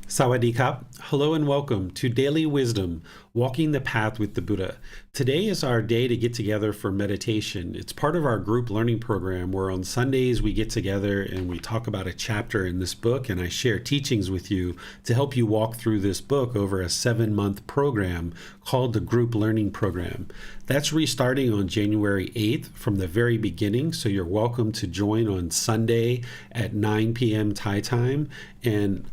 Sawadee Kap. Hello and welcome to Daily Wisdom, Walking the Path with the Buddha. Today is our day to get together for meditation. It's part of our group learning program where on Sundays we get together and we talk about a chapter in this book, and I share teachings with you to help you walk through this book over a 7-month program called the Group Learning Program. That's restarting on January 8th from the very beginning, so you're welcome to join on Sunday at 9 p.m. Thai time, and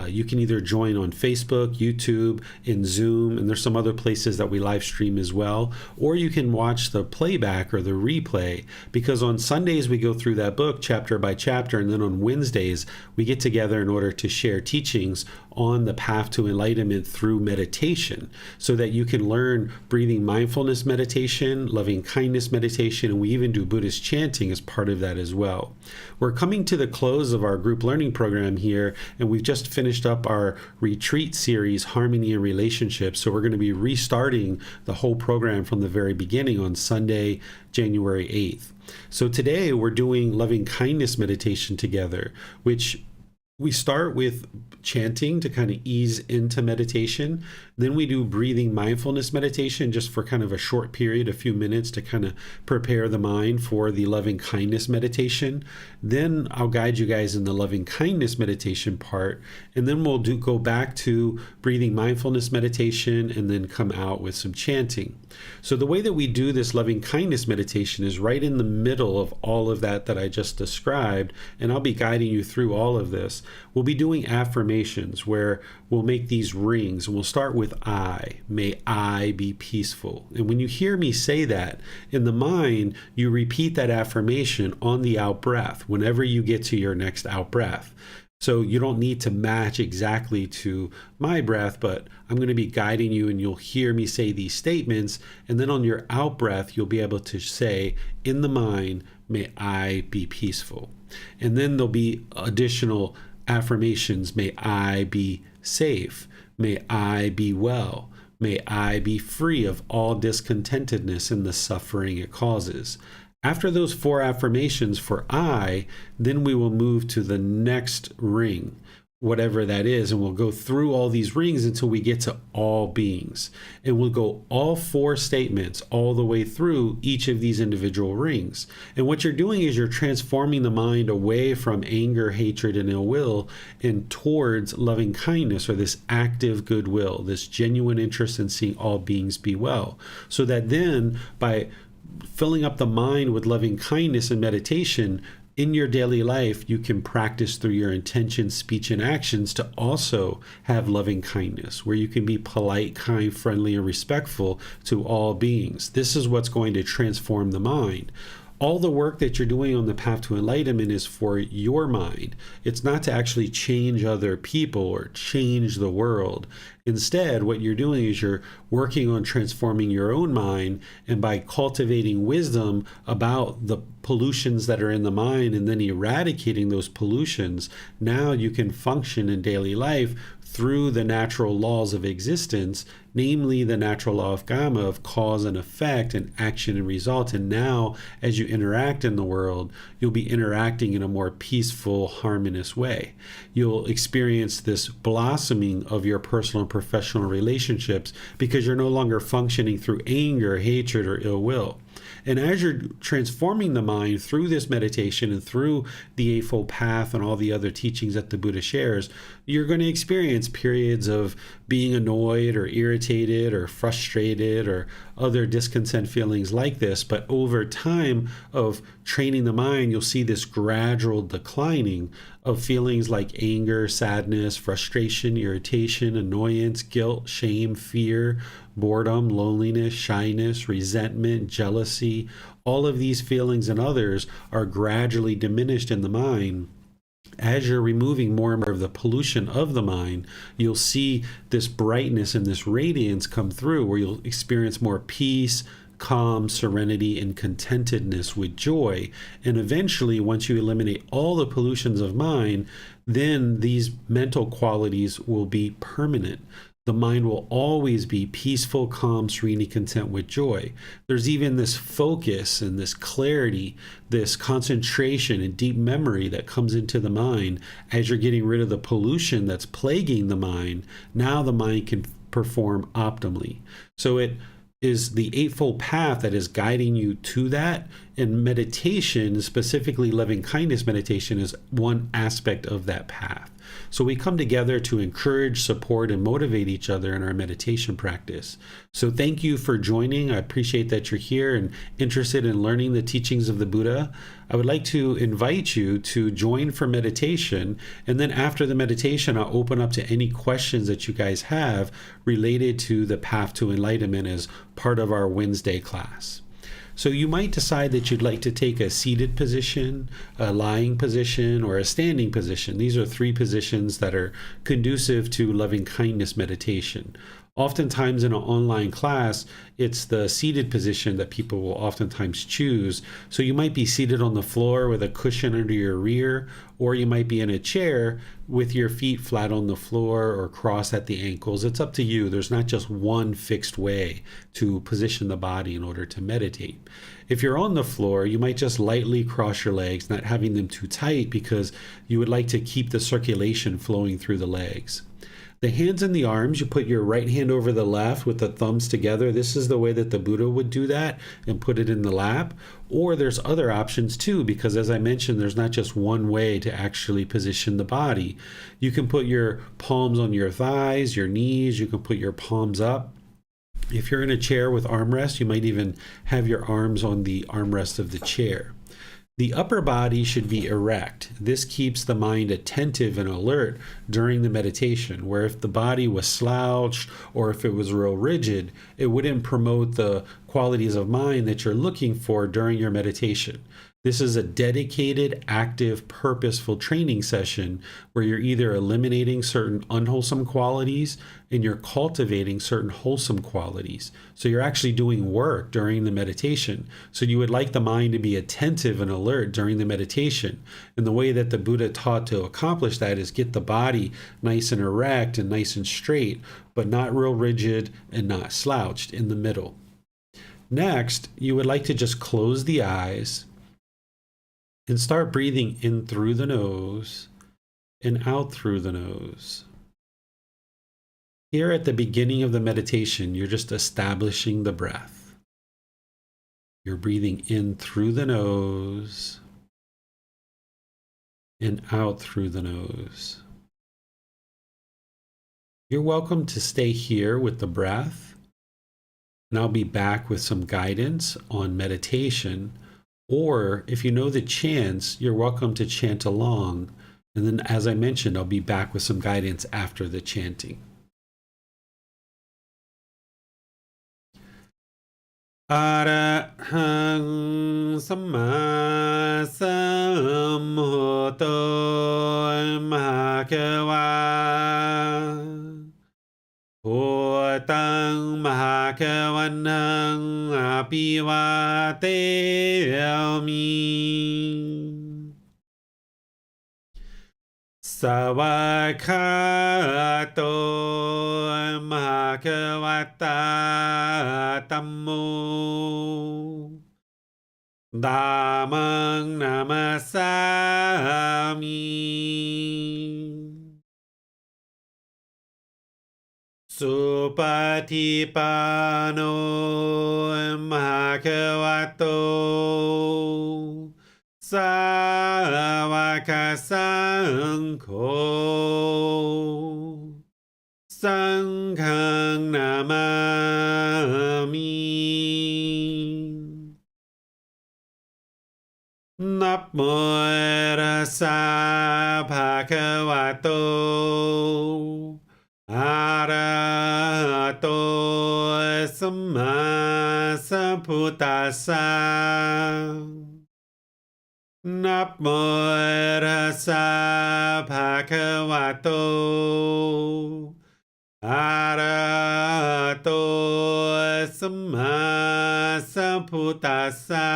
you can either join on Facebook, YouTube, in Zoom, and there's some other places that we live stream as well, or you can watch the playback or the replay, because on Sundays we go through that book chapter by chapter, and then on Wednesdays we get together in order to share teachings on the path to enlightenment through meditation, so that you can learn breathing mindfulness meditation, loving kindness meditation, and we even do Buddhist chanting as part of that as well. We're coming to the close of our group learning program here, and we've just finished up our retreat series, Harmony and Relationships, so we're going to be restarting the whole program from the very beginning on Sunday, January 8th. So today we're doing loving kindness meditation together, which we start with chanting to kind of ease into meditation. Then we do breathing mindfulness meditation just for kind of a short period, a few minutes, to kind of prepare the mind for the loving kindness meditation. Then I'll guide you guys in the loving kindness meditation part, and then we'll go back to breathing mindfulness meditation and then come out with some chanting. So the way that we do this loving kindness meditation is right in the middle of all of that I just described, and I'll be guiding you through all of this. We'll be doing affirmations where we'll make these rings, and we'll start with I. May I be peaceful. And when you hear me say that, in the mind, you repeat that affirmation on the out breath whenever you get to your next out breath. So you don't need to match exactly to my breath, but I'm going to be guiding you, and you'll hear me say these statements, and then on your out breath, you'll be able to say in the mind, may I be peaceful. And then there'll be additional affirmations. May I be safe. May I be well. May I be free of all discontentedness and the suffering it causes. After those 4 affirmations for I, then we will move to the next ring, whatever that is, and we'll go through all these rings until we get to all beings. And we'll go all 4 statements all the way through each of these individual rings. And what you're doing is you're transforming the mind away from anger, hatred, and ill will and towards loving kindness, or this active goodwill, this genuine interest in seeing all beings be well. So that then by filling up the mind with loving kindness and meditation, in your daily life, you can practice through your intention, speech, and actions to also have loving kindness, where you can be polite, kind, friendly, and respectful to all beings. This is what's going to transform the mind. All the work that you're doing on the path to enlightenment is for your mind. It's not to actually change other people or change the world. Instead, what you're doing is you're working on transforming your own mind, and by cultivating wisdom about the pollutions that are in the mind and then eradicating those pollutions, now you can function in daily life through the natural laws of existence, namely the natural law of karma, of cause and effect and action and result. And now, as you interact in the world, you'll be interacting in a more peaceful, harmonious way. You'll experience this blossoming of your personal and professional relationships because you're no longer functioning through anger, hatred, or ill will. And as you're transforming the mind through this meditation and through the Eightfold Path and all the other teachings that the Buddha shares, you're going to experience periods of being annoyed or irritated or frustrated or other discontent feelings like this. But over time of training the mind, you'll see this gradual declining of feelings like anger, sadness, frustration, irritation, annoyance, guilt, shame, fear, boredom, loneliness, shyness, resentment, jealousy. All of these feelings and others are gradually diminished in the mind. As you're removing more and more of the pollution of the mind, you'll see this brightness and this radiance come through, where you'll experience more peace, calm, serenity, and contentedness with joy. And eventually, once you eliminate all the pollutions of mind, then these mental qualities will be permanent. the mind will always be peaceful, calm, serenely content with joy. There's even this focus and this clarity, this concentration and deep memory that comes into the mind as you're getting rid of the pollution that's plaguing the mind. Now the mind can perform optimally. So it is the Eightfold Path that is guiding you to that. And meditation, specifically loving kindness meditation, is one aspect of that path. So we come together to encourage, support, and motivate each other in our meditation practice. So thank you for joining. I appreciate that you're here and interested in learning the teachings of the Buddha. I would like to invite you to join for meditation. And then after the meditation, I'll open up to any questions that you guys have related to the path to enlightenment as part of our Wednesday class. So you might decide that you'd like to take a seated position, a lying position, or a standing position. These are three positions that are conducive to loving kindness meditation. Oftentimes in an online class, it's the seated position that people will oftentimes choose. So you might be seated on the floor with a cushion under your rear, or you might be in a chair with your feet flat on the floor or crossed at the ankles. It's up to you. There's not just one fixed way to position the body in order to meditate. If you're on the floor, you might just lightly cross your legs, not having them too tight because you would like to keep the circulation flowing through the legs. The hands and the arms, you put your right hand over the left with the thumbs together. This is the way that the Buddha would do that, and put it in the lap. Or there's other options too, because as I mentioned, there's not just one way to actually position the body. You can put your palms on your thighs, your knees. You can put your palms up. If you're in a chair with armrest, you might even have your arms on the armrest of the chair. The upper body should be erect. This keeps the mind attentive and alert during the meditation, where if the body was slouched or if it was real rigid, it wouldn't promote the qualities of mind that you're looking for during your meditation. This is a dedicated, active, purposeful training session where you're either eliminating certain unwholesome qualities and you're cultivating certain wholesome qualities. So you're actually doing work during the meditation. So you would like the mind to be attentive and alert during the meditation. And the way that the Buddha taught to accomplish that is get the body nice and erect and nice and straight, but not real rigid and not slouched in the middle. Next, you would like to just close the eyes and start breathing in through the nose and out through the nose. Here at the beginning of the meditation, you're just establishing the breath. You're breathing in through the nose and out through the nose. You're welcome to stay here with the breath, and I'll be back with some guidance on meditation. Or if you know the chants, you're welcome to chant along. And then, as I mentioned, I'll be back with some guidance after the chanting. Arahang Samma Sambuddho Mahakava Bhutang Mahakavanang Apivateyami Savakato Mahakavata Tammo Dhammang Namasami Supatipano Mahakavato Savaka Sangho Sanghang Namami Namo Rasa Bhagavato Arahato Samma Sambuddhassa Namo Rasa Bhagavato Arahato Samma Sambuddhassa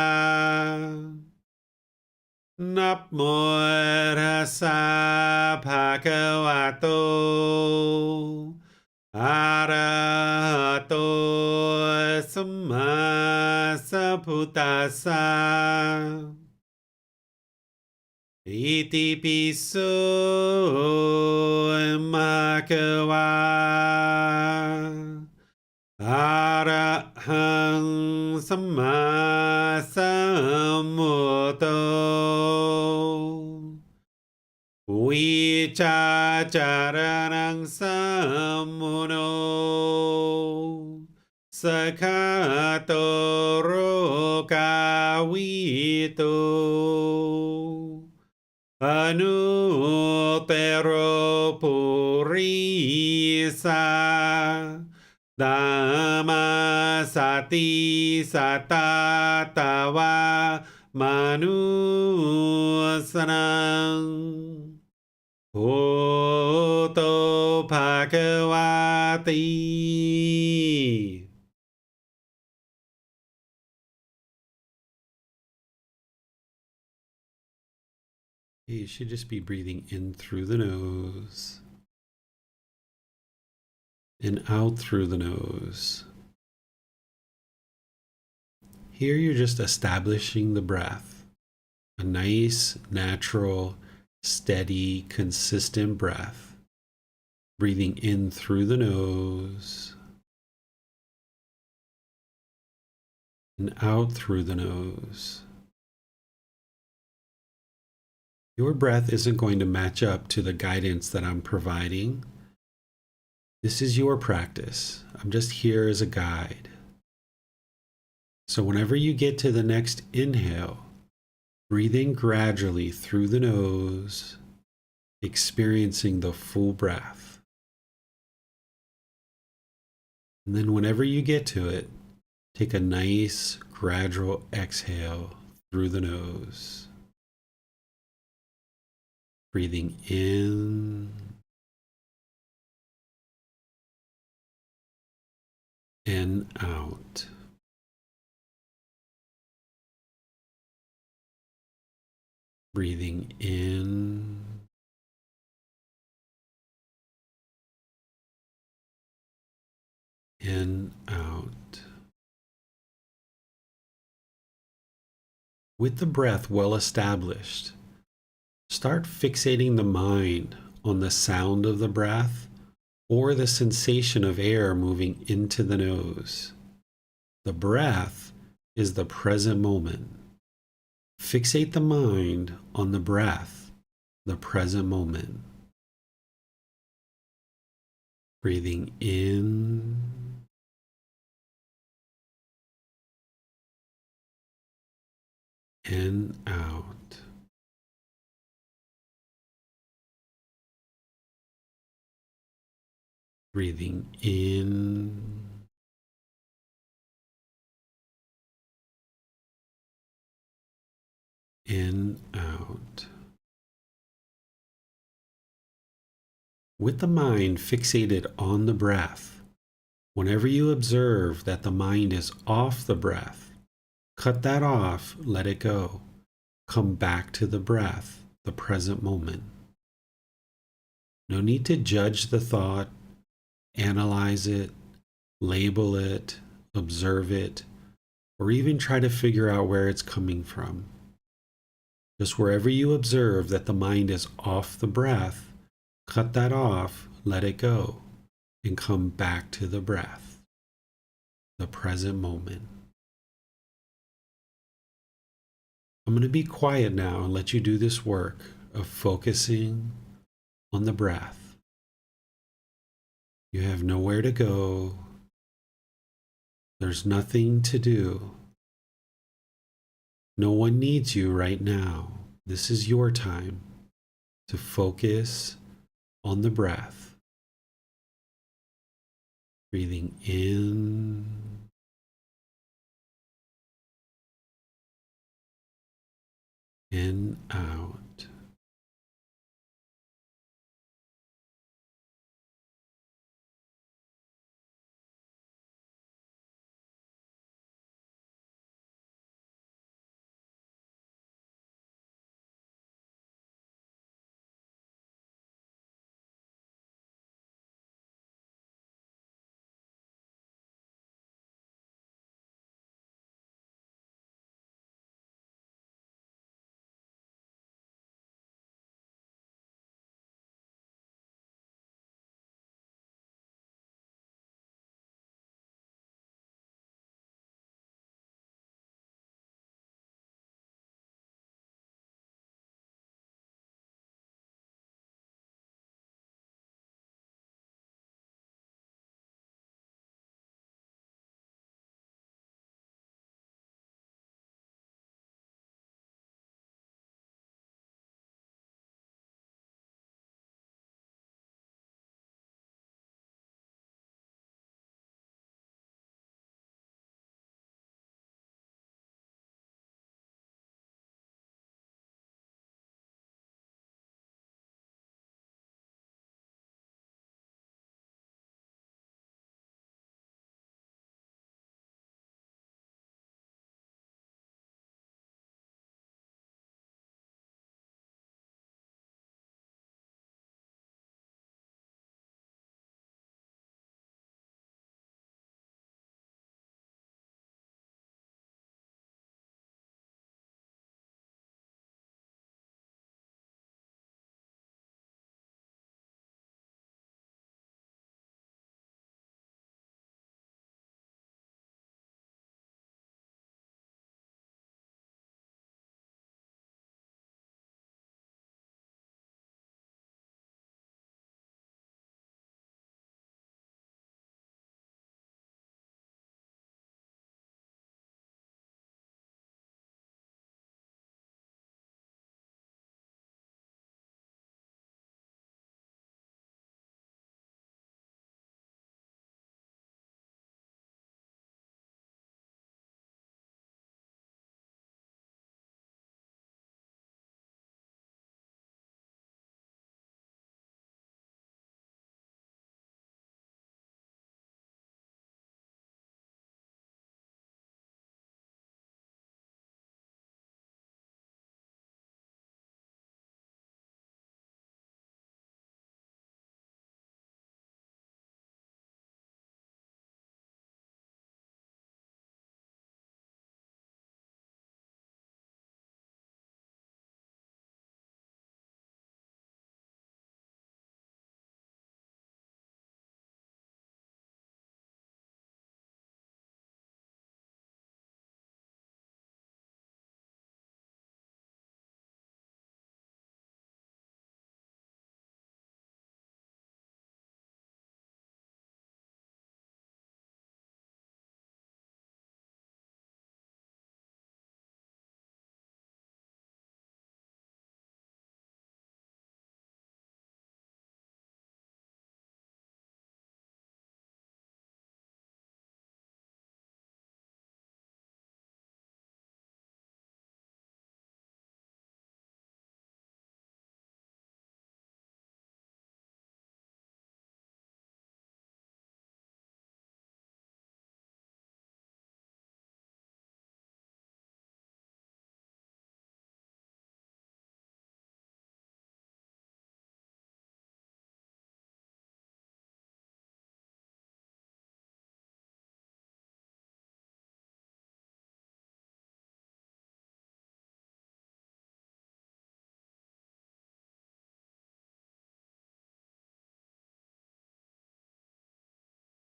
Namo Rasa Bhagavato Arahato Samma Sambuddhassa Iti Piso Makawa Arahang Samma Sambuddho Vichacharanang Sammuno Sakhato Rokavito Anutero Purisa Dhammasati Satatawa Manusanang Bhutto Bhagavati. You should just be breathing in through the nose and out through the nose. Here you're just establishing the breath, a nice, natural, steady, consistent breath. Breathing in through the nose and out through the nose. Your breath isn't going to match up to the guidance that I'm providing. This is your practice. I'm just here as a guide. So whenever you get to the next inhale, breathe in gradually through the nose, experiencing the full breath. And then whenever you get to it, take a nice gradual exhale through the nose. Breathing in and out. Breathing in and out. With the breath well established, start fixating the mind on the sound of the breath or the sensation of air moving into the nose. The breath is the present moment. Fixate the mind on the breath, the present moment. Breathing in and out. Breathing in and out. With the mind fixated on the breath, whenever you observe that the mind is off the breath, cut that off, let it go. Come back to the breath, the present moment. No need to judge the thought, analyze it, label it, observe it, or even try to figure out where it's coming from. Just wherever you observe that the mind is off the breath, cut that off, let it go, and come back to the breath, the present moment. I'm going to be quiet now and let you do this work of focusing on the breath. You have nowhere to go. There's nothing to do. No one needs you right now. This is your time to focus on the breath. Breathing in and out.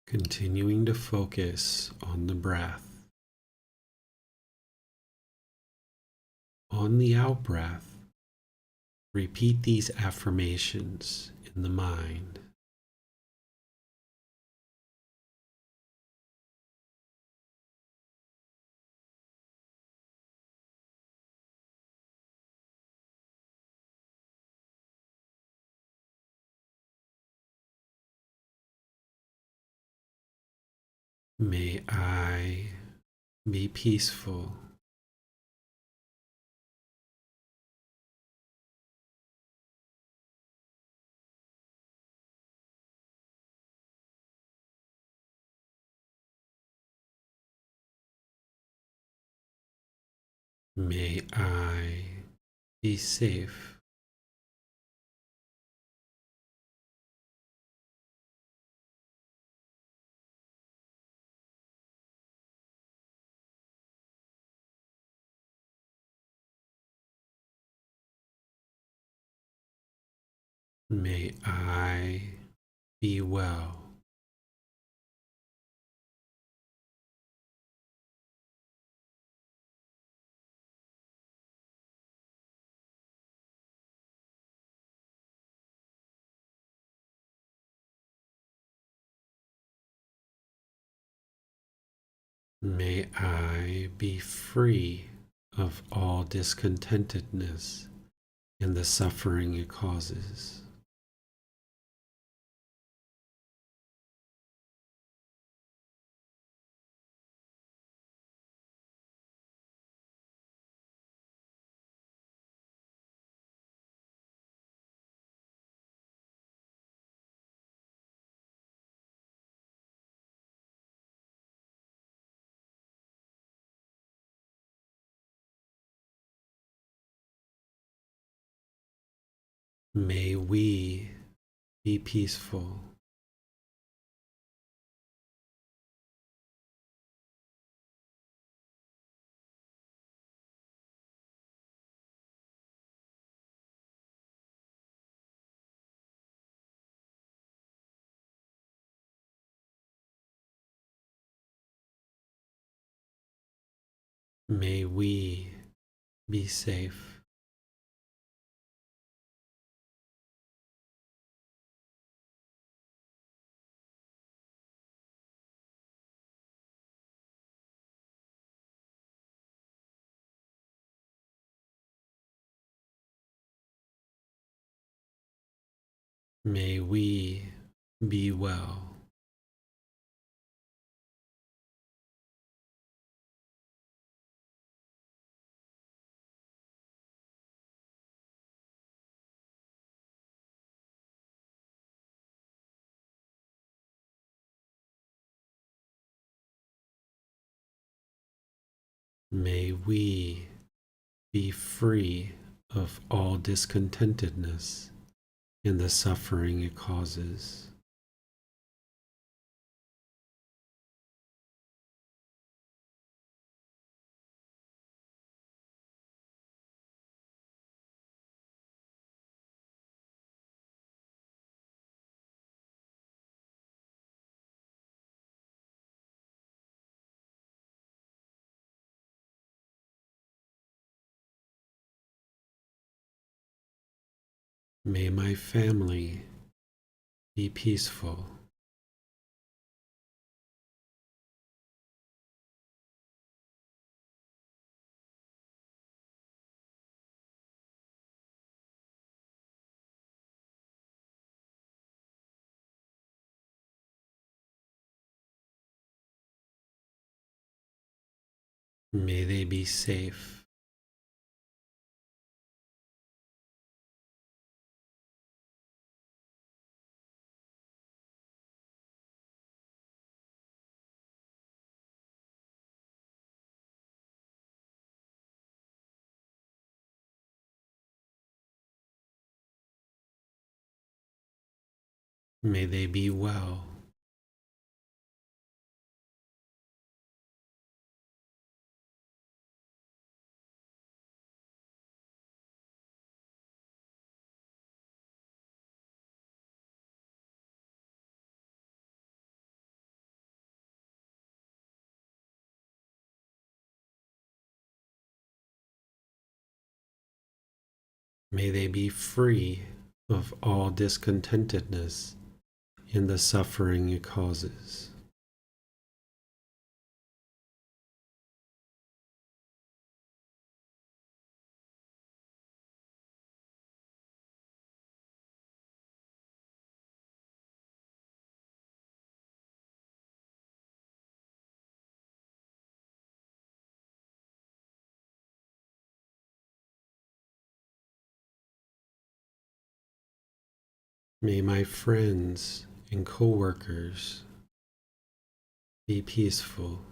Continuing to focus on the breath. On the out breath, repeat these affirmations in the mind. May I be peaceful. May I be safe. May I be well. May I be free of all discontentedness and the suffering it causes. May we be peaceful. May we be safe. May we be well. May we be free of all discontentedness and the suffering it causes. May my family be peaceful. May they be safe. May they be well. May they be free of all discontentedness in the suffering it causes. May my friends and co-workers be peaceful.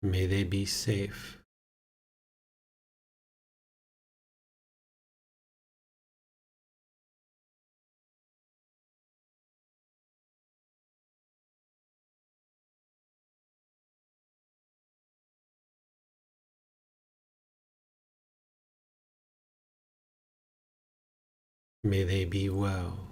May they be safe. May they be well.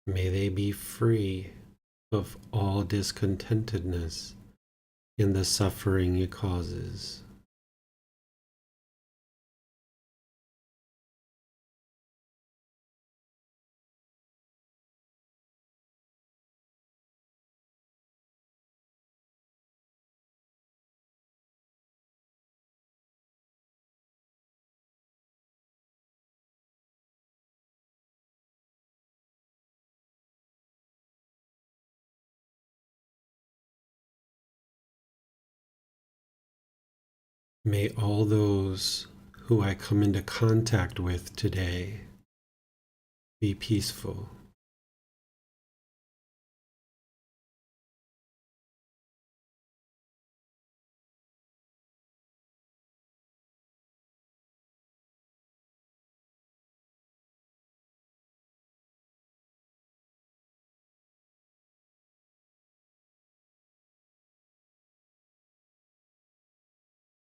May they be free of all discontentedness in the suffering it causes. May all those who I come into contact with today be peaceful.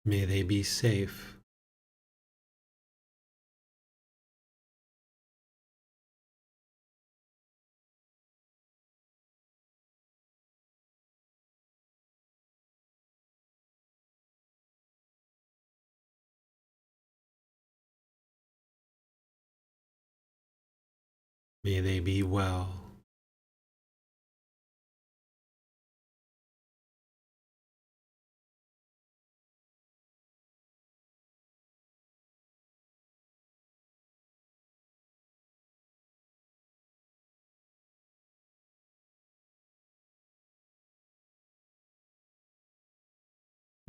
May they be safe. May they be well.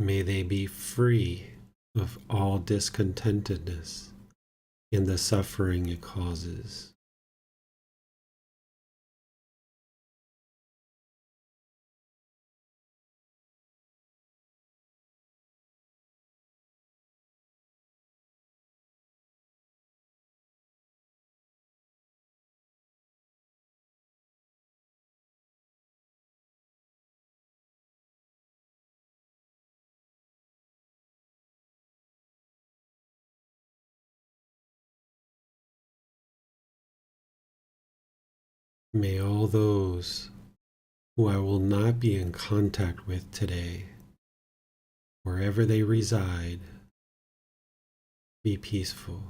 May they be free of all discontentedness in the suffering it causes. May all those who I will not be in contact with today, wherever they reside, be peaceful.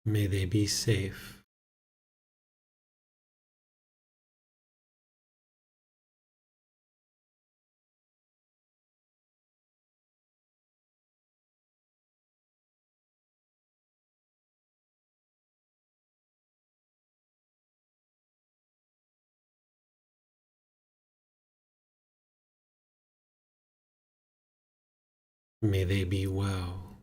May they be safe. May they be well.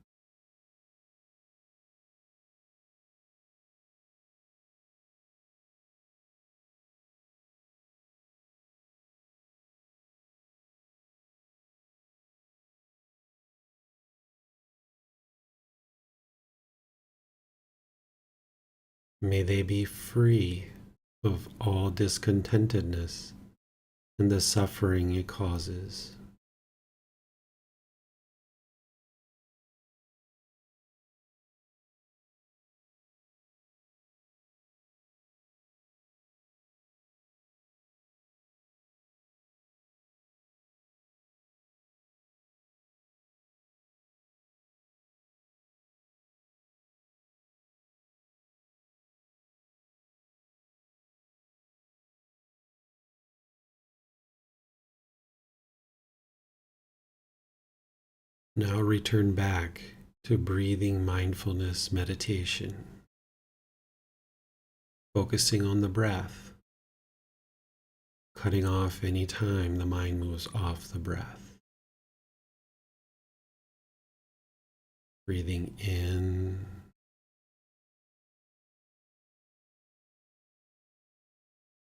May they be free of all discontentedness and the suffering it causes. Now return back to breathing mindfulness meditation, focusing on the breath, cutting off any time the mind moves off the breath. Breathing in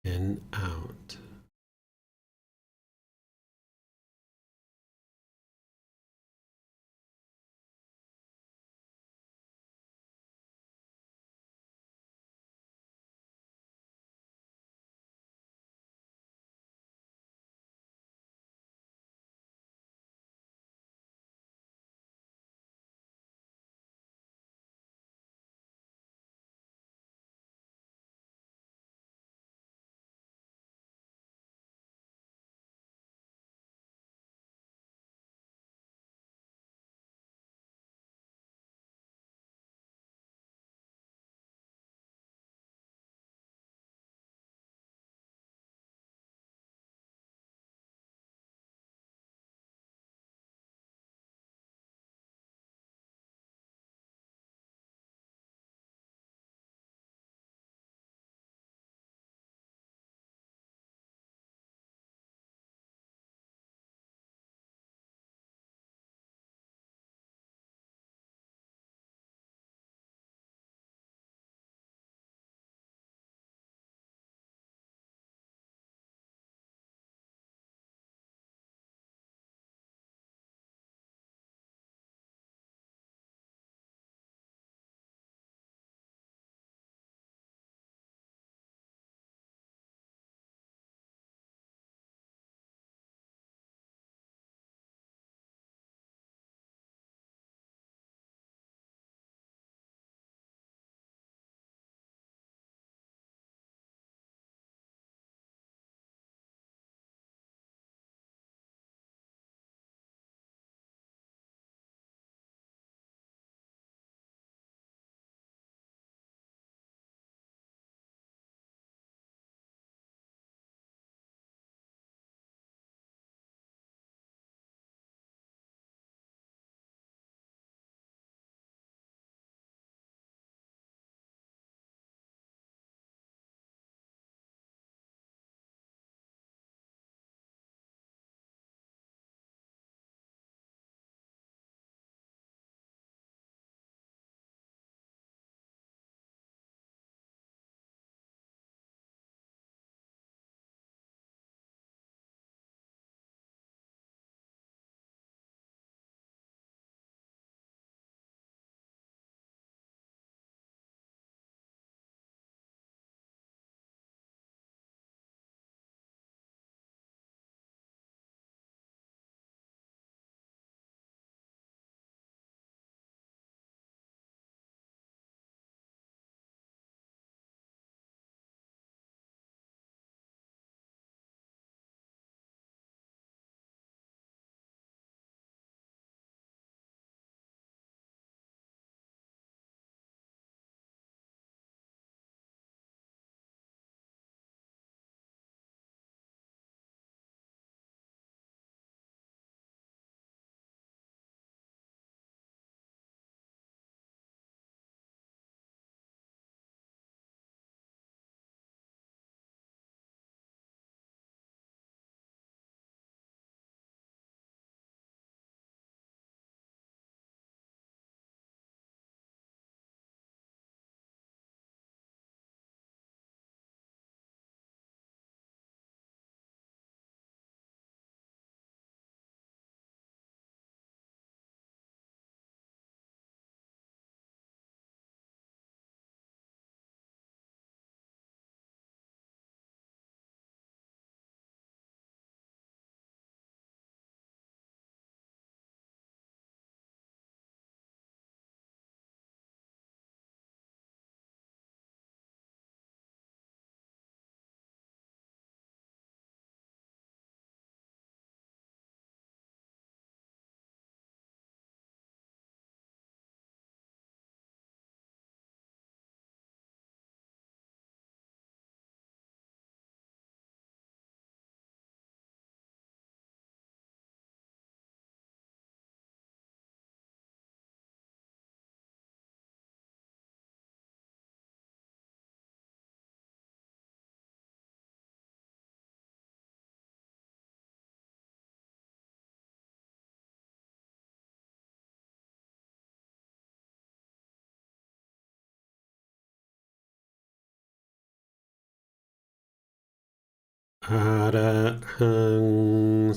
and out. อะระหัง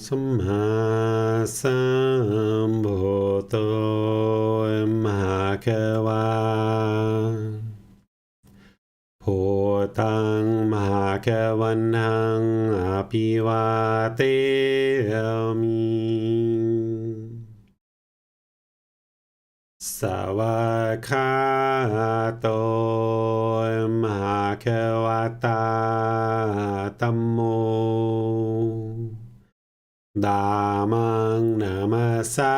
สัมมาสัมพุทโธมหาเขวาพุทธังมหาเขวันหังอภิวาเทมิสวากขาโตมหาเขวตาธัมโมธัมมังนามัสสา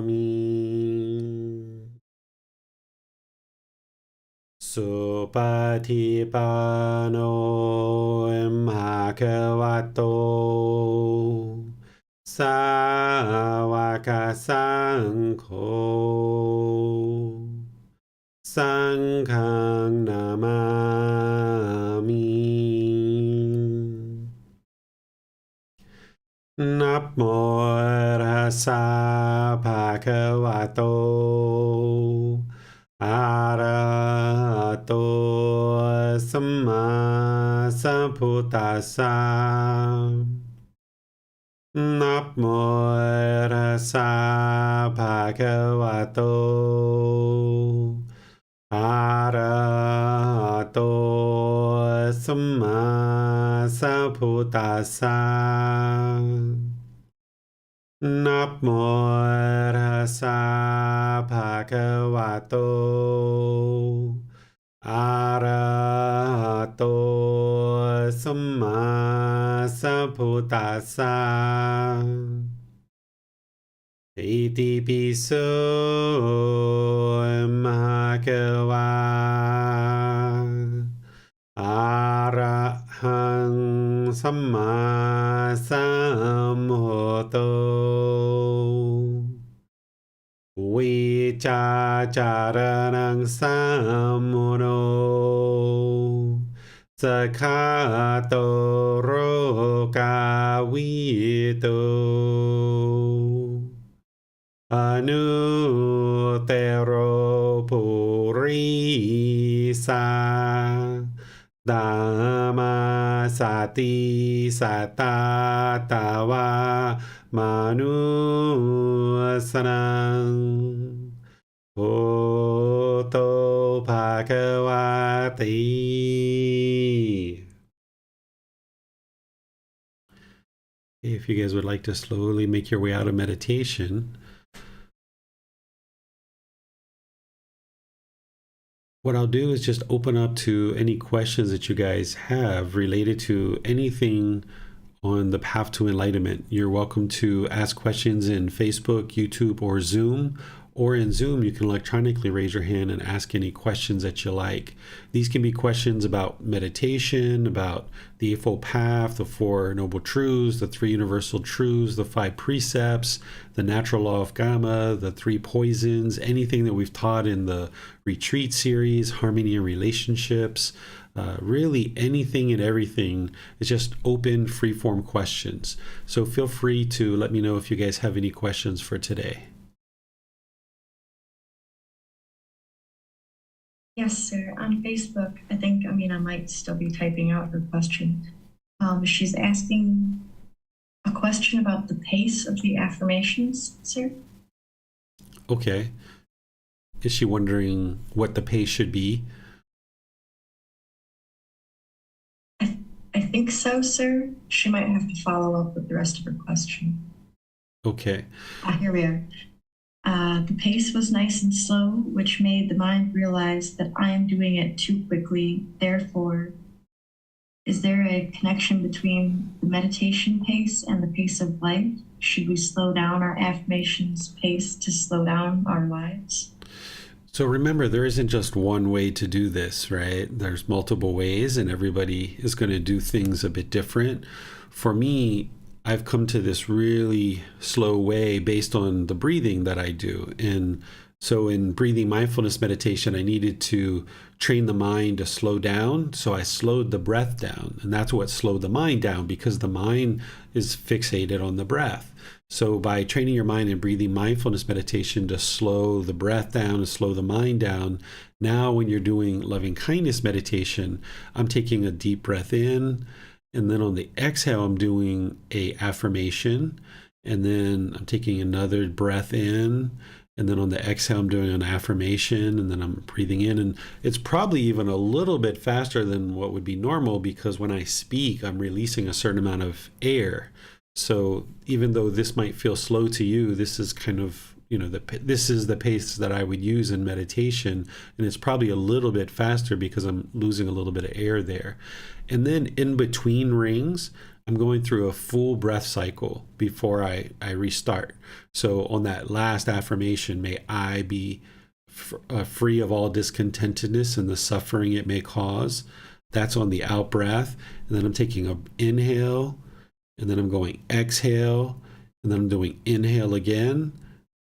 มิสุปฏิปันโนมหาเขวโตสาวกสังโฆสังฆังนามามินับโมตัสสะภะคะวะโตอะระหะโตสัมมาสัมพุทธัสสะนับโมตัสสะภะคะวะโตอะระหะโตสัมมาสัมพุทธัสสะนับโมตัสสะภะคะวะโตอะระหะโตสัมมาสัมพุทธัสสะอิติปิโสมหาเขวาอะระหังสัมมาสัมพุทโธวิชาจารณังสัมมุโนสกขาโตโรกาวิโตอนุเตโรปุริสาดามาสติสัตตาตาวามนุสนังโอโตภะคะวะติ If you guys would like to slowly make your way out of meditation, what I'll do is just open up to any questions that you guys have related to anything on the path to enlightenment. You're welcome to ask questions in Facebook, YouTube, or Zoom. Or in Zoom, you can electronically raise your hand and ask any questions that you like. These can be questions about meditation, about the Eightfold Path, the Four Noble Truths, the Three Universal Truths, the Five Precepts, the Natural Law of Gamma, the Three Poisons, anything that we've taught in the retreat series, Harmony and Relationships, really anything and everything. Is just open, free-form questions. So feel free to let me know if you guys have any questions for today. Yes, sir. On Facebook, I might still be typing out her question. She's asking a question about the pace of the affirmations, sir. Okay. Is she wondering what the pace should be? I think so, sir. She might have to follow up with the rest of her question. Okay. Here we are. The pace was nice and slow, which made the mind realize that I am doing it too quickly. Therefore, is there a connection between the meditation pace and the pace of life? Should we slow down our affirmations pace to slow down our lives? So remember, there isn't just one way to do this, right? There's multiple ways, and everybody is going to do things a bit different. For me, I've come to this really slow way based on the breathing that I do. And so in breathing mindfulness meditation, I needed to train the mind to slow down. So I slowed the breath down. And that's what slowed the mind down, because the mind is fixated on the breath. So by training your mind in breathing mindfulness meditation to slow the breath down and slow the mind down, now when you're doing loving kindness meditation, I'm taking a deep breath in And then on the exhale, I'm doing a affirmation. And then I'm taking another breath in. And then on the exhale, I'm doing an affirmation. And then I'm breathing in. And it's probably even a little bit faster than what would be normal, because when I speak, I'm releasing a certain amount of air. So even though this might feel slow to you, this is kind of, this is the pace that I would use in meditation. And it's probably a little bit faster because I'm losing a little bit of air there. And then in between rings, I'm going through a full breath cycle before I restart. So on that last affirmation, may I be free of all discontentedness and the suffering it may cause. That's on the out breath. And then I'm taking an inhale, and then I'm going exhale, and then I'm doing inhale again,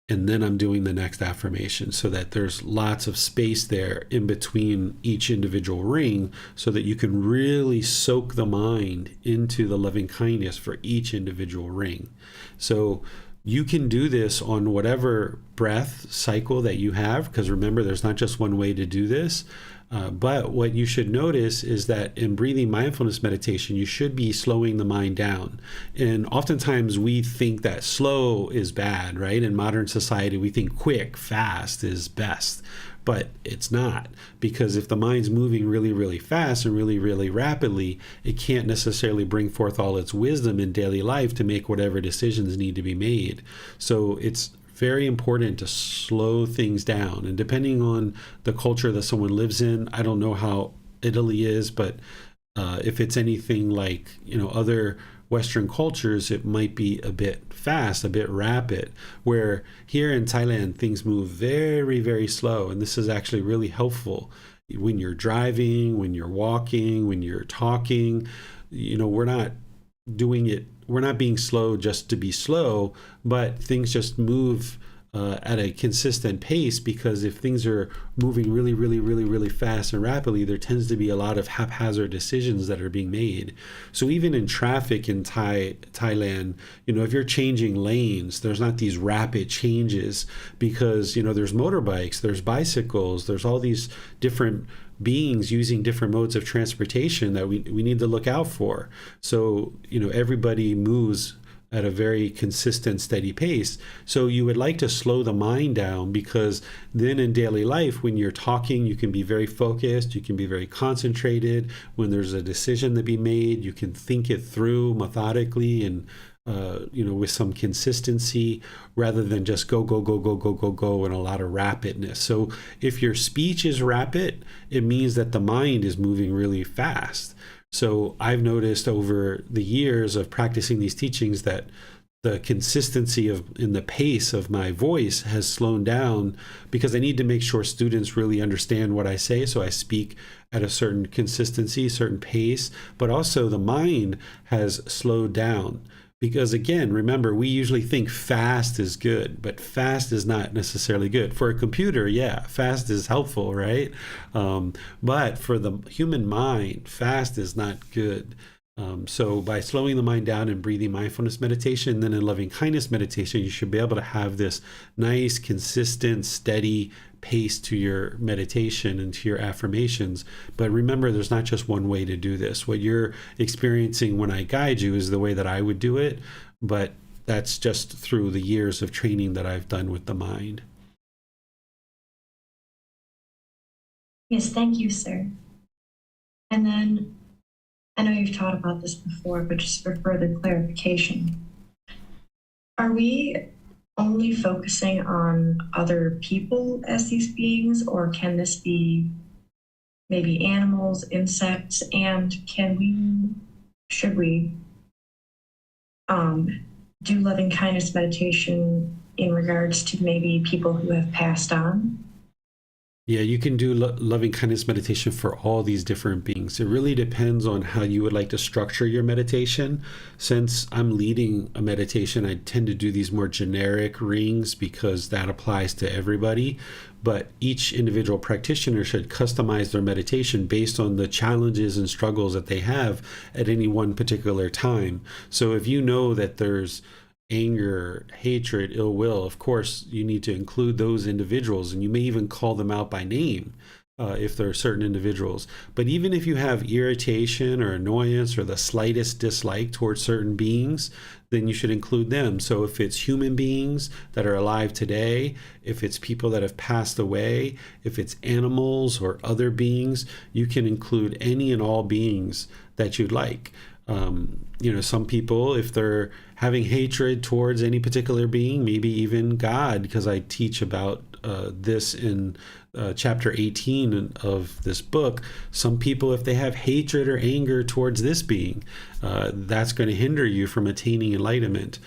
and then I'm doing the next affirmation, so that there's lots of space there in between each individual ring, so that you can really soak the mind into the loving kindness for each individual ring. So you can do this on whatever breath cycle that you have, because remember, there's not just one way to do this. But what you should notice is that in breathing mindfulness meditation, you should be slowing the mind down. And oftentimes we think that slow is bad, right? In modern society, we think quick, fast is best. But it's not, because if the mind's moving really, really fast and really, really rapidly, it can't necessarily bring forth all its wisdom in daily life to make whatever decisions need to be made. So it's very important to slow things down. And depending on the culture that someone lives in, I don't know how Italy is, but if it's anything like, other Western cultures, it might be a bit fast, a bit rapid, where here in Thailand, things move very, very slow. And this is actually really helpful when you're driving, when you're walking, when you're talking. We're not doing it, we're not being slow just to be slow, but things just move at a consistent pace, because if things are moving really, really, really, really fast and rapidly, there tends to be a lot of haphazard decisions that are being made. So even in traffic in Thailand, if you're changing lanes, there's not these rapid changes, because, there's motorbikes, there's bicycles, there's all these different beings using different modes of transportation that we need to look out for. So, everybody moves at a very consistent, steady pace. So you would like to slow the mind down, because then in daily life, when you're talking, you can be very focused, you can be very concentrated. When there's a decision to be made, you can think it through methodically and with some consistency, rather than just go, go, go, go, go, go, go, and a lot of rapidness. So if your speech is rapid, it means that the mind is moving really fast. So I've noticed over the years of practicing these teachings that the consistency in the pace of my voice has slowed down, because I need to make sure students really understand what I say. So I speak at a certain consistency, certain pace, but also the mind has slowed down. Because again, remember, we usually think fast is good, but fast is not necessarily good. For a computer, yeah, fast is helpful, right? But for the human mind, fast is not good. So by slowing the mind down and breathing mindfulness meditation, then in loving kindness meditation, you should be able to have this nice, consistent, steady pace to your meditation and to your affirmations. But remember, there's not just one way to do this. What you're experiencing when I guide you is the way that I would do it, but that's just through the years of training that I've done with the mind. Yes, thank you, sir. And then I know you've taught about this before, but just for further clarification, are we only focusing on other people as these beings, or can this be maybe animals, insects, and should we do loving kindness meditation in regards to maybe people who have passed on? Yeah, you can do loving kindness meditation for all these different beings. It really depends on how you would like to structure your meditation. Since I'm leading a meditation, I tend to do these more generic rings, because that applies to everybody. But each individual practitioner should customize their meditation based on the challenges and struggles that they have at any one particular time. So if you know that there's anger, hatred, ill will, of course, you need to include those individuals, and you may even call them out by name. if there are certain individuals. But even if you have irritation or annoyance or the slightest dislike towards certain beings, then you should include them. So if it's human beings that are alive today, if it's people that have passed away, if it's animals or other beings, you can include any and all beings that you'd like. Some people, if they're having hatred towards any particular being, maybe even God, because I teach about this in chapter 18 of this book. Some people, if they have hatred or anger towards this being, that's going to hinder you from attaining enlightenment.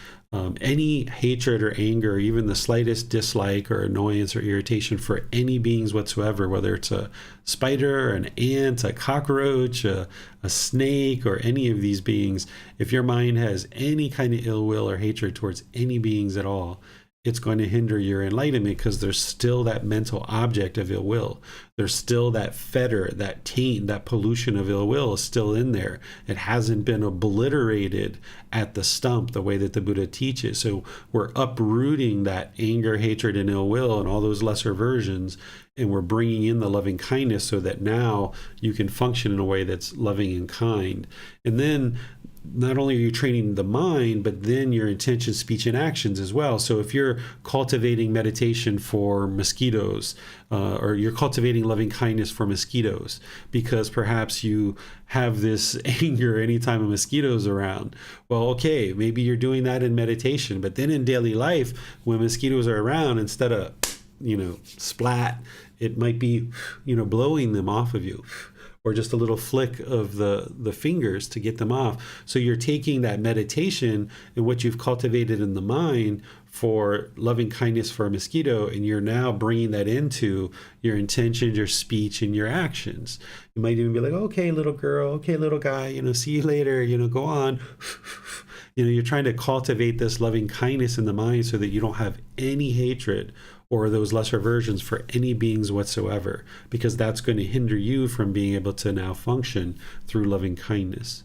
Any hatred or anger, or even the slightest dislike or annoyance or irritation for any beings whatsoever, whether it's a spider, an ant, a cockroach, a snake, or any of these beings, if your mind has any kind of ill will or hatred towards any beings at all, it's going to hinder your enlightenment, because there's still that mental object of ill will. There's still that fetter, that taint, that pollution of ill will is still in there. It hasn't been obliterated at the stump the way that the Buddha teaches. So we're uprooting that anger, hatred, and ill will and all those lesser versions, and we're bringing in the loving kindness so that now you can function in a way that's loving and kind. And then not only are you training the mind, but then your intention, speech, and actions as well. So if you're cultivating meditation for mosquitoes, or you're cultivating loving kindness for mosquitoes, because perhaps you have this anger anytime a mosquito's around. Well, okay, maybe you're doing that in meditation, but then in daily life, when mosquitoes are around, instead of, splat, it might be, blowing them off of you, or just a little flick of the fingers to get them off. So you're taking that meditation and what you've cultivated in the mind for loving kindness for a mosquito, and you're now bringing that into your intentions, your speech, and your actions. You might even be like, okay, little girl, okay, little guy, see you later, go on. You're trying to cultivate this loving kindness in the mind so that you don't have any hatred or those lesser versions for any beings whatsoever, because that's going to hinder you from being able to now function through loving kindness.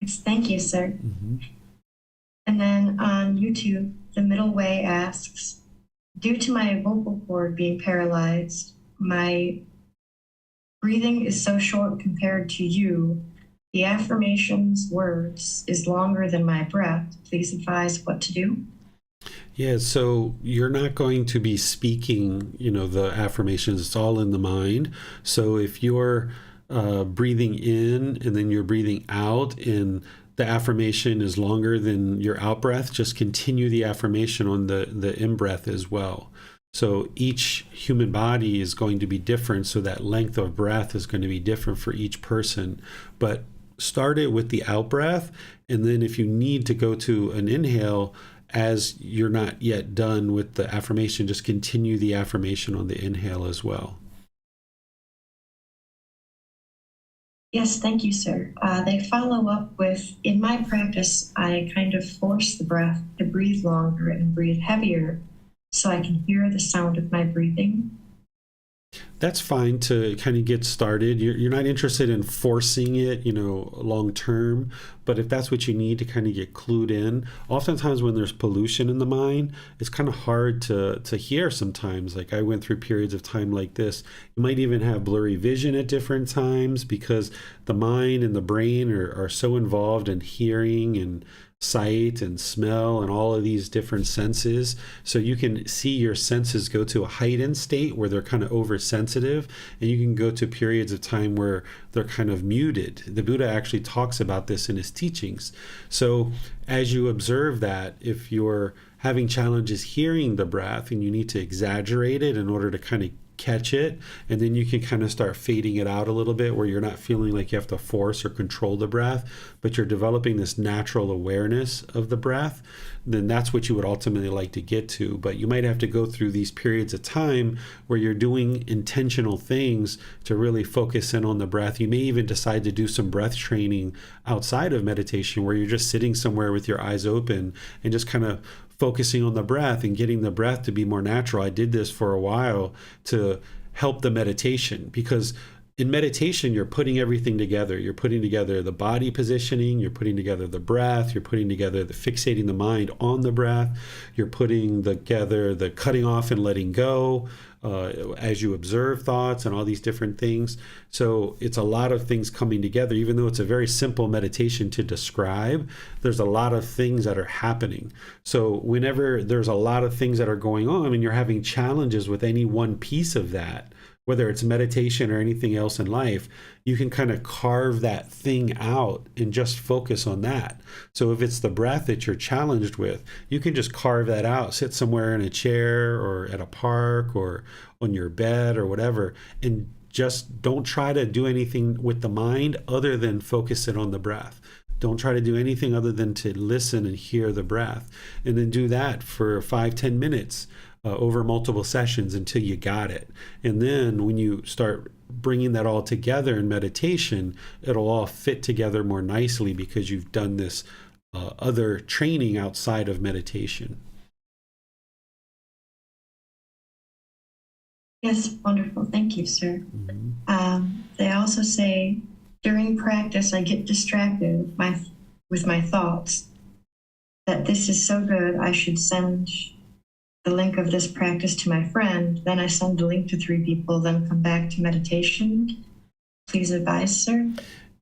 Thank you, sir. Mm-hmm. And then on YouTube, The Middle Way asks, due to my vocal cord being paralyzed, my breathing is so short compared to you. The affirmations words is longer than my breath. Please advise what to do. Yeah, so you're not going to be speaking, the affirmations. It's all in the mind. So if you're breathing in and then you're breathing out, and the affirmation is longer than your out breath, just continue the affirmation on the in breath as well. So each human body is going to be different, so that length of breath is going to be different for each person. But start it with the out breath, and then if you need to go to an inhale, as you're not yet done with the affirmation, just continue the affirmation on the inhale as well. Yes, thank you, sir. They follow up with, in my practice, I kind of force the breath to breathe longer and breathe heavier so I can hear the sound of my breathing. That's fine to kind of get started. You're not interested in forcing it, long term. But if that's what you need to kind of get clued in, oftentimes when there's pollution in the mind, it's kind of hard to hear sometimes. Like I went through periods of time like this. You might even have blurry vision at different times, because the mind and the brain are so involved in hearing and sight and smell and all of these different senses. So you can see your senses go to a heightened state where they're kind of oversensitive, and you can go to periods of time where they're kind of muted. The Buddha actually talks about this in his teachings. So as you observe that, if you're having challenges hearing the breath and you need to exaggerate it in order to kind of catch it, and then you can kind of start fading it out a little bit, where you're not feeling like you have to force or control the breath, but you're developing this natural awareness of the breath, then that's what you would ultimately like to get to. But you might have to go through these periods of time where you're doing intentional things to really focus in on the breath. You may even decide to do some breath training outside of meditation, where you're just sitting somewhere with your eyes open and just kind of focusing on the breath and getting the breath to be more natural. I did this for a while to help the meditation, because In meditation, you're putting everything together. You're putting together the body positioning, you're putting together the breath, you're putting together the fixating the mind on the breath, you're putting together the cutting off and letting go as you observe thoughts and all these different things. So it's a lot of things coming together. Even though it's a very simple meditation to describe, there's a lot of things that are happening. So whenever there's a lot of things that are going on and you're having challenges with any one piece of that, whether it's meditation or anything else in life, you can kind of carve that thing out and just focus on that. So if it's the breath that you're challenged with, you can just carve that out, sit somewhere in a chair or at a park or on your bed or whatever, and just don't try to do anything with the mind other than focus it on the breath. Don't try to do anything other than to listen and hear the breath. And then do that for 5-10 minutes. Over multiple sessions until you got it. And then when you start bringing that all together in meditation, it'll all fit together more nicely because you've done this other training outside of meditation. Yes, wonderful. Thank you, sir. Mm-hmm. They also say, during practice, I get distracted with my thoughts that this is so good, I should send the link of this practice to my friend, then I send the link to 3 people, then come back to meditation. Please advise, sir.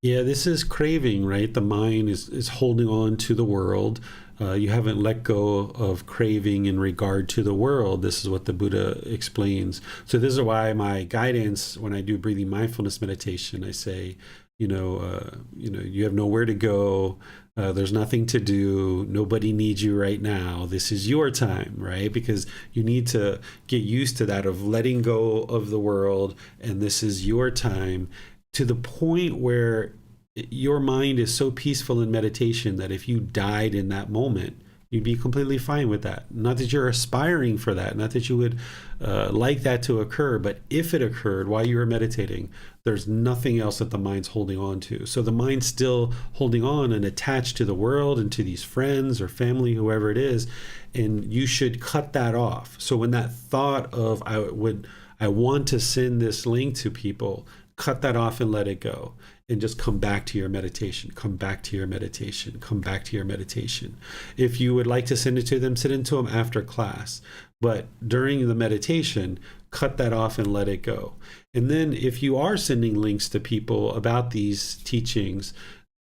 Yeah, this is craving, right? The mind is holding on to the world. You haven't let go of craving in regard to the world. This is what the Buddha explains. So this is why my guidance when I do breathing mindfulness meditation, I say, you have nowhere to go. There's nothing to do. Nobody needs you right now. This is your time, right? Because you need to get used to that of letting go of the world, and this is your time, to the point where your mind is so peaceful in meditation that if you died in that moment, you'd be completely fine with that. Not that you're aspiring for that, not that you would like that to occur, but if it occurred while you were meditating, there's nothing else that the mind's holding on to. So the mind's still holding on and attached to the world and to these friends or family, whoever it is, and you should cut that off. So when that thought of I want to send this link to people, cut that off and let it go. And just come back to your meditation, come back to your meditation, come back to your meditation. If you would like to send it to them, send it to them after class. But during the meditation, cut that off and let it go. And then if you are sending links to people about these teachings,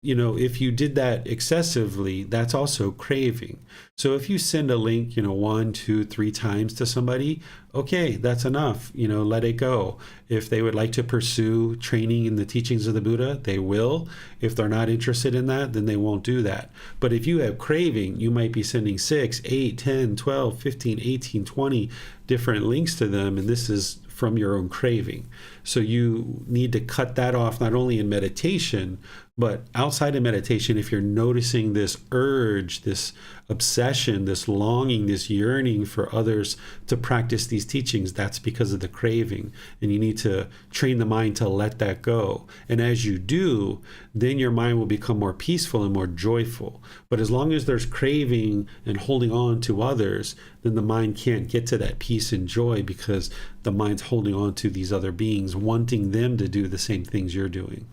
if you did that excessively, that's also craving. So if you send a link, 1, 2, 3 times to somebody, okay, that's enough, let it go. If they would like to pursue training in the teachings of the Buddha, they will. If they're not interested in that, then they won't do that. But if you have craving, you might be sending 6, 8, 10, 12, 15, 18, 20 different links to them, and this is from your own craving. So you need to cut that off, not only in meditation, but outside of meditation. If you're noticing this urge, this obsession, this longing, this yearning for others to practice these teachings, that's because of the craving. And you need to train the mind to let that go. And as you do, then your mind will become more peaceful and more joyful. But as long as there's craving and holding on to others, then the mind can't get to that peace and joy, because the mind's holding on to these other beings, wanting them to do the same things you're doing.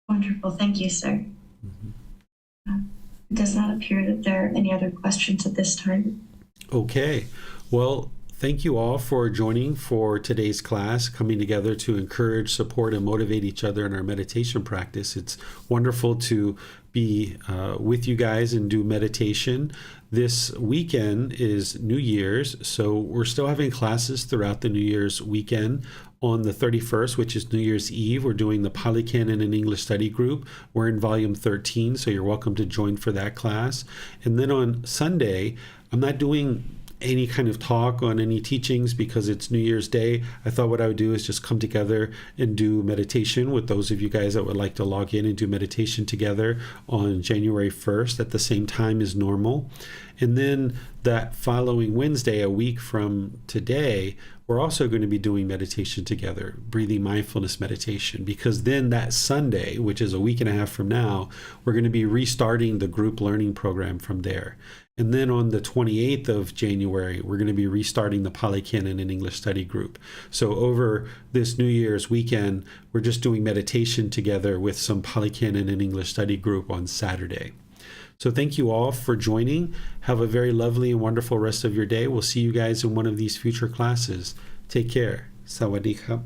Wonderful. Thank you, sir. Mm-hmm. It does not appear that there are any other questions at this time. Okay. Well, thank you all for joining for today's class, coming together to encourage, support, and motivate each other in our meditation practice. It's wonderful to be with you guys and do meditation. This weekend is New Year's, so we're still having classes throughout the New Year's weekend. On the 31st, which is New Year's Eve, we're doing the Pali Canon and English Study Group. We're in volume 13, so you're welcome to join for that class. And then on Sunday, I'm not doing any kind of talk on any teachings because it's New Year's Day. I thought what I would do is just come together and do meditation with those of you guys that would like to log in and do meditation together on January 1st at the same time as normal. And then that following Wednesday, a week from today, we're also going to be doing meditation together, breathing mindfulness meditation, because then that Sunday, which is a week and a half from now, we're going to be restarting the group learning program from there. And then on the 28th of January, we're going to be restarting the Pali Canon and English study group. So over this New Year's weekend, we're just doing meditation together with some Pali Canon and English study group on Saturday. So thank you all for joining. Have a very lovely and wonderful rest of your day. We'll see you guys in one of these future classes. Take care. Sawadee krap.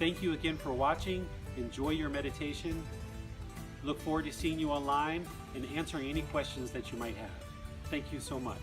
Thank you again for watching. Enjoy your meditation. Look forward to seeing you online and answering any questions that you might have. Thank you so much.